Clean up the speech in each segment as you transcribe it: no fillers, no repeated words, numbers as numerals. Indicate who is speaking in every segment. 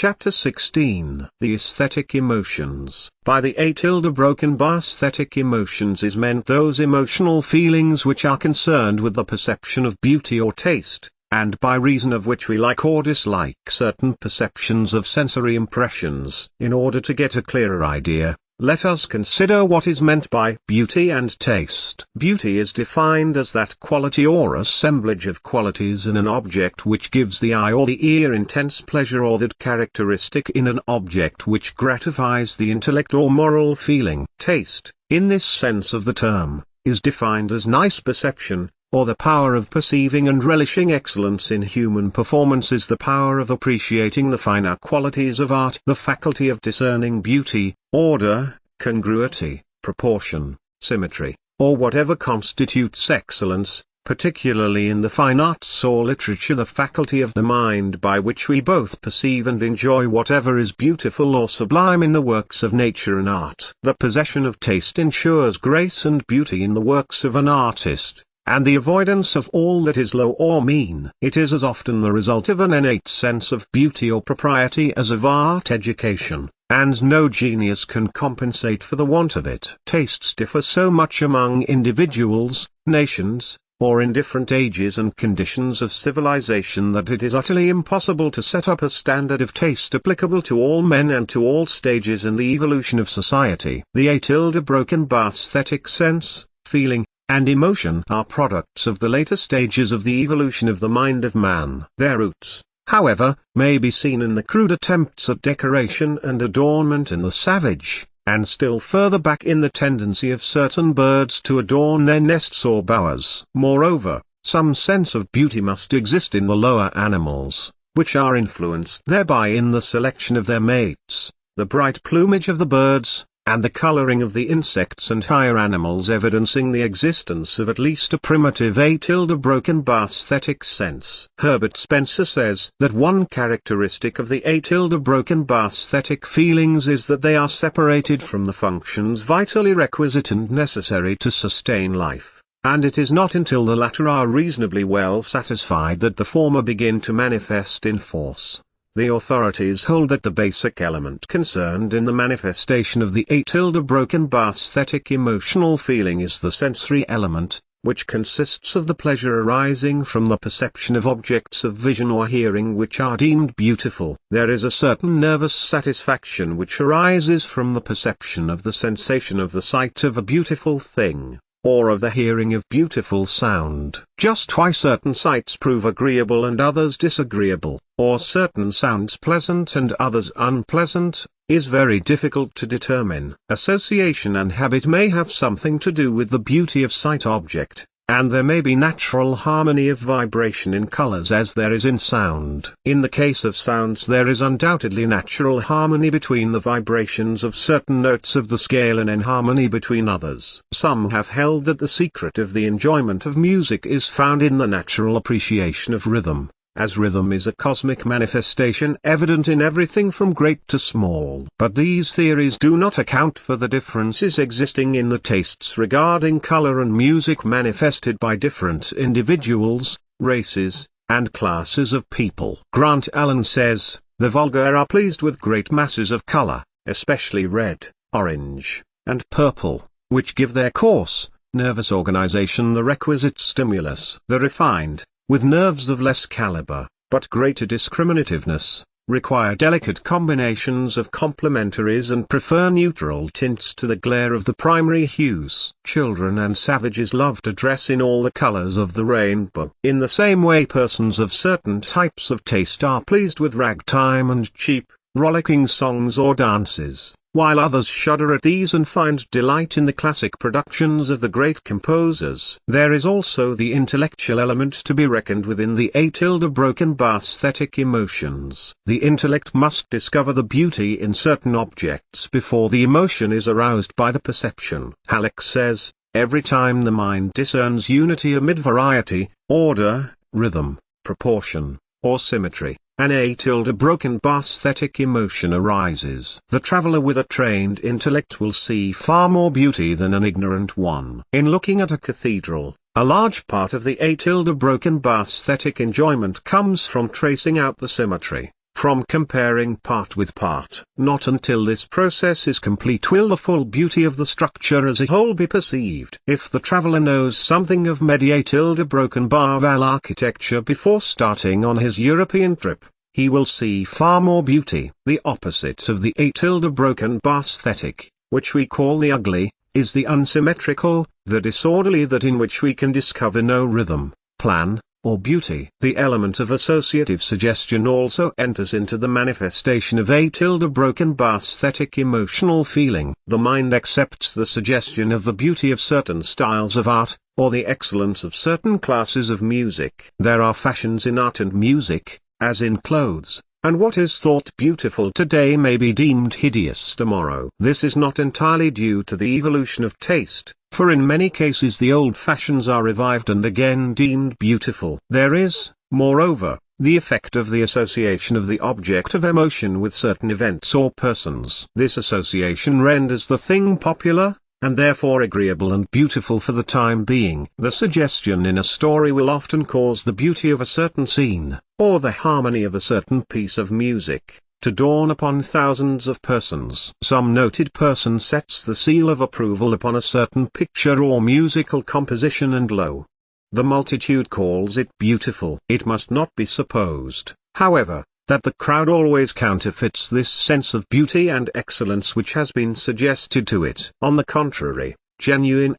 Speaker 1: Chapter 16. The Aesthetic Emotions. By the A broken bar aesthetic emotions is meant those emotional feelings which are concerned with the perception of beauty or taste, and by reason of which we like or dislike certain perceptions of sensory impressions. In order to get a clearer idea, let us consider what is meant by beauty and taste. Beauty is defined as that quality or assemblage of qualities in an object which gives the eye or the ear intense pleasure, or that characteristic in an object which gratifies the intellect or moral feeling. Taste, in this sense of the term, is defined as nice perception, or the power of perceiving and relishing excellence in human performance, is the power of appreciating the finer qualities of art, the faculty of discerning beauty, order, congruity, proportion, symmetry, or whatever constitutes excellence, particularly in the fine arts or literature, the faculty of the mind by which we both perceive and enjoy whatever is beautiful or sublime in the works of nature and art. The possession of taste ensures grace and beauty in the works of an artist, and the avoidance of all that is low or mean. It is as often the result of an innate sense of beauty or propriety as of art education, and no genius can compensate for the want of it. Tastes differ so much among individuals, nations, or in different ages and conditions of civilization that it is utterly impossible to set up a standard of taste applicable to all men and to all stages in the evolution of society. The A broken bar aesthetic sense, feeling, and emotion are products of the later stages of the evolution of the mind of man. Their roots, however, may be seen in the crude attempts at decoration and adornment in the savage, and still further back in the tendency of certain birds to adorn their nests or bowers. Moreover, some sense of beauty must exist in the lower animals, which are influenced thereby in the selection of their mates, the bright plumage of the birds, and the coloring of the insects and higher animals, evidencing the existence of at least a primitive A broken bar aesthetic sense. Herbert Spencer says that one characteristic of the A broken bar aesthetic feelings is that they are separated from the functions vitally requisite and necessary to sustain life, and it is not until the latter are reasonably well satisfied that the former begin to manifest in force. The authorities hold that the basic element concerned in the manifestation of the A broken bar aesthetic emotional feeling is the sensory element, which consists of the pleasure arising from the perception of objects of vision or hearing which are deemed beautiful. There is a certain nervous satisfaction which arises from the perception of the sensation of the sight of a beautiful thing, or of the hearing of beautiful sound. Just why certain sights prove agreeable and others disagreeable, or certain sounds pleasant and others unpleasant, is very difficult to determine. Association and habit may have something to do with the beauty of sight object, and there may be natural harmony of vibration in colors as there is in sound. In the case of sounds there is undoubtedly natural harmony between the vibrations of certain notes of the scale and inharmony between others. Some have held that the secret of the enjoyment of music is found in the natural appreciation of rhythm, as rhythm is a cosmic manifestation evident in everything from great to small. But these theories do not account for the differences existing in the tastes regarding color and music manifested by different individuals, races, and classes of people. Grant Allen says, "The vulgar are pleased with great masses of color, especially red, orange, and purple, which give their coarse, nervous organization the requisite stimulus. The refined, with nerves of less caliber, but greater discriminativeness, require delicate combinations of complementaries and prefer neutral tints to the glare of the primary hues." Children and savages love to dress in all the colors of the rainbow. In the same way persons of certain types of taste are pleased with ragtime and cheap, rollicking songs or dances, while others shudder at these and find delight in the classic productions of the great composers. There is also the intellectual element to be reckoned with in the A broken bar aesthetic emotions. The intellect must discover the beauty in certain objects before the emotion is aroused by the perception. Halleck says, "Every time the mind discerns unity amid variety, order, rhythm, proportion, or symmetry, an A broken bar aesthetic emotion arises. The traveler with a trained intellect will see far more beauty than an ignorant one. In looking at a cathedral, a large part of the A broken bar aesthetic enjoyment comes from tracing out the symmetry, from comparing part with part. Not until this process is complete will the full beauty of the structure as a whole be perceived. If the traveler knows something of mediated broken bar wall architecture before starting on his European trip, he will see far more beauty. The opposite of the broken bar aesthetic, which we call the ugly, is the unsymmetrical, the disorderly, that in which we can discover no rhythm, plan, or beauty. The element of associative suggestion also enters into the manifestation of broken bar aesthetic emotional feeling. The mind accepts the suggestion of the beauty of certain styles of art, or the excellence of certain classes of music. There are fashions in art and music, as in clothes, and what is thought beautiful today may be deemed hideous tomorrow. This is not entirely due to the evolution of taste, for in many cases the old fashions are revived and again deemed beautiful. There is, moreover, the effect of the association of the object of emotion with certain events or persons. This association renders the thing popular, and therefore agreeable and beautiful for the time being. The suggestion in a story will often cause the beauty of a certain scene, or the harmony of a certain piece of music, to dawn upon thousands of persons. Some noted person sets the seal of approval upon a certain picture or musical composition, and lo, the multitude calls it beautiful. It must not be supposed, however, that the crowd always counterfeits this sense of beauty and excellence which has been suggested to it. On the contrary, genuine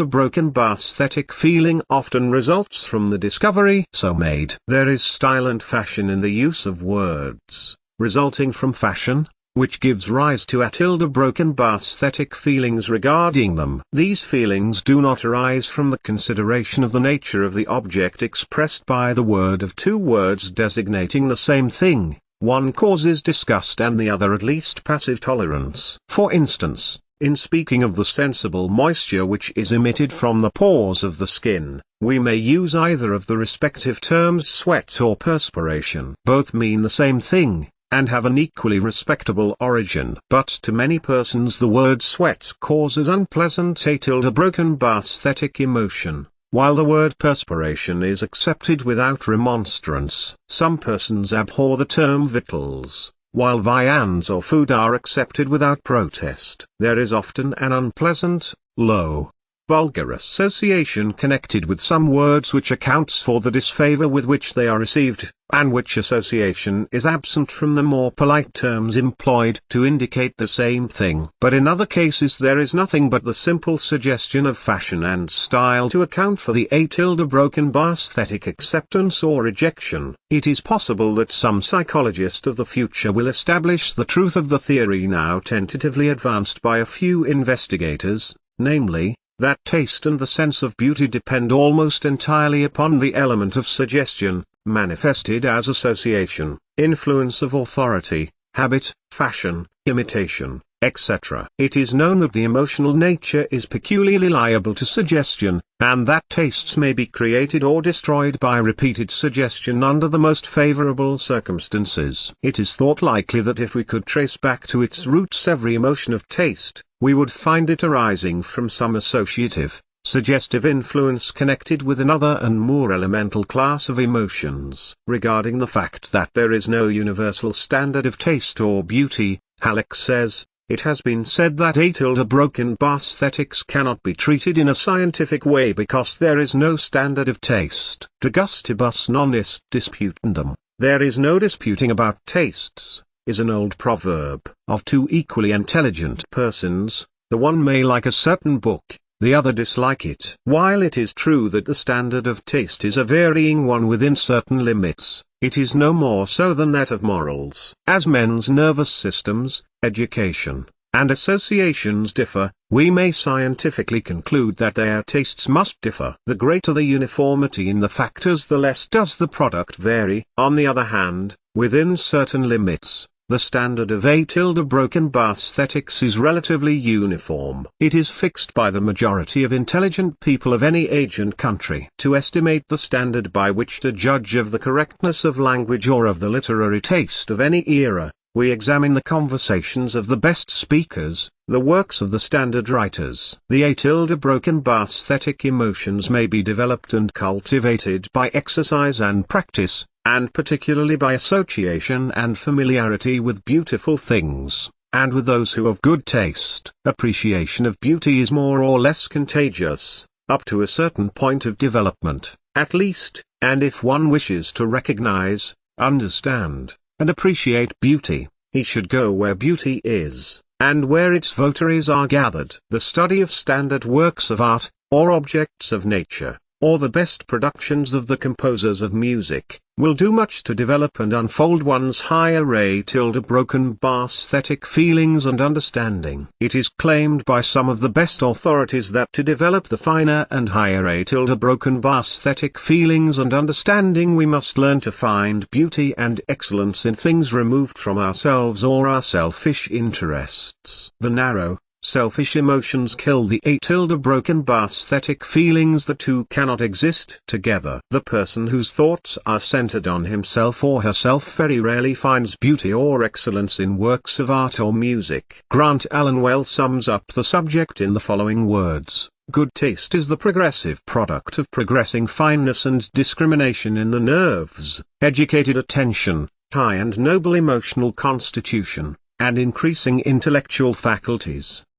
Speaker 1: broken bar aesthetic feeling often results from the discovery so made. There is style and fashion in the use of words, resulting from fashion, which gives rise to broken bar aesthetic feelings regarding them. These feelings do not arise from the consideration of the nature of the object expressed by the word of two words designating the same thing. One causes disgust and the other at least passive tolerance. For instance, in speaking of the sensible moisture which is emitted from the pores of the skin, we may use either of the respective terms sweat or perspiration. Both mean the same thing, and have an equally respectable origin. But to many persons the word sweat causes unpleasant broken bar aesthetic emotion, while the word perspiration is accepted without remonstrance. Some persons abhor the term victuals, while viands or food are accepted without protest. There is often an unpleasant, low, vulgar association connected with some words which accounts for the disfavor with which they are received, and which association is absent from the more polite terms employed to indicate the same thing. But in other cases there is nothing but the simple suggestion of fashion and style to account for the broken bar aesthetic acceptance or rejection. It is possible that some psychologist of the future will establish the truth of the theory now tentatively advanced by a few investigators, namely, that taste and the sense of beauty depend almost entirely upon the element of suggestion, manifested as association, influence of authority, habit, fashion, imitation, etc. It is known that the emotional nature is peculiarly liable to suggestion, and that tastes may be created or destroyed by repeated suggestion under the most favorable circumstances. It is thought likely that if we could trace back to its roots every emotion of taste, we would find it arising from some associative, suggestive influence connected with another and more elemental class of emotions. Regarding the fact that there is no universal standard of taste or beauty, Halleck says, it has been said that broken bar aesthetics cannot be treated in a scientific way because there is no standard of taste. De gustibus non est disputandum, there is no disputing about tastes, is an old proverb. Of two equally intelligent persons, the one may like a certain book, the other dislike it. While it is true that the standard of taste is a varying one within certain limits, it is no more so than that of morals. As men's nervous systems, education, and associations differ, we may scientifically conclude that their tastes must differ. The greater the uniformity in the factors, the less does the product vary. On the other hand, within certain limits, the standard of broken bar aesthetics is relatively uniform. It is fixed by the majority of intelligent people of any age and country. To estimate the standard by which to judge of the correctness of language or of the literary taste of any era, we examine the conversations of the best speakers, the works of the standard writers. The broken bar aesthetic emotions may be developed and cultivated by exercise and practice, and particularly by association and familiarity with beautiful things, and with those who have good taste. Appreciation of beauty is more or less contagious, up to a certain point of development, at least, and if one wishes to recognize, understand, and appreciate beauty, he should go where beauty is, and where its votaries are gathered. The study of standard works of art, or objects of nature, or the best productions of the composers of music, will do much to develop and unfold one's higher aesthetic feelings and understanding. It is claimed by some of the best authorities that to develop the finer and higher aesthetic feelings and understanding we must learn to find beauty and excellence in things removed from ourselves or our selfish interests. The narrow, selfish emotions kill the aesthetic feelings. The two cannot exist together. The person whose thoughts are centered on himself or herself very rarely finds beauty or excellence in works of art or music. Grant Allen well sums up the subject in the following words: good taste is the progressive product of progressing fineness and discrimination in the nerves, educated attention, high and noble emotional constitution, and increasing intellectual faculties.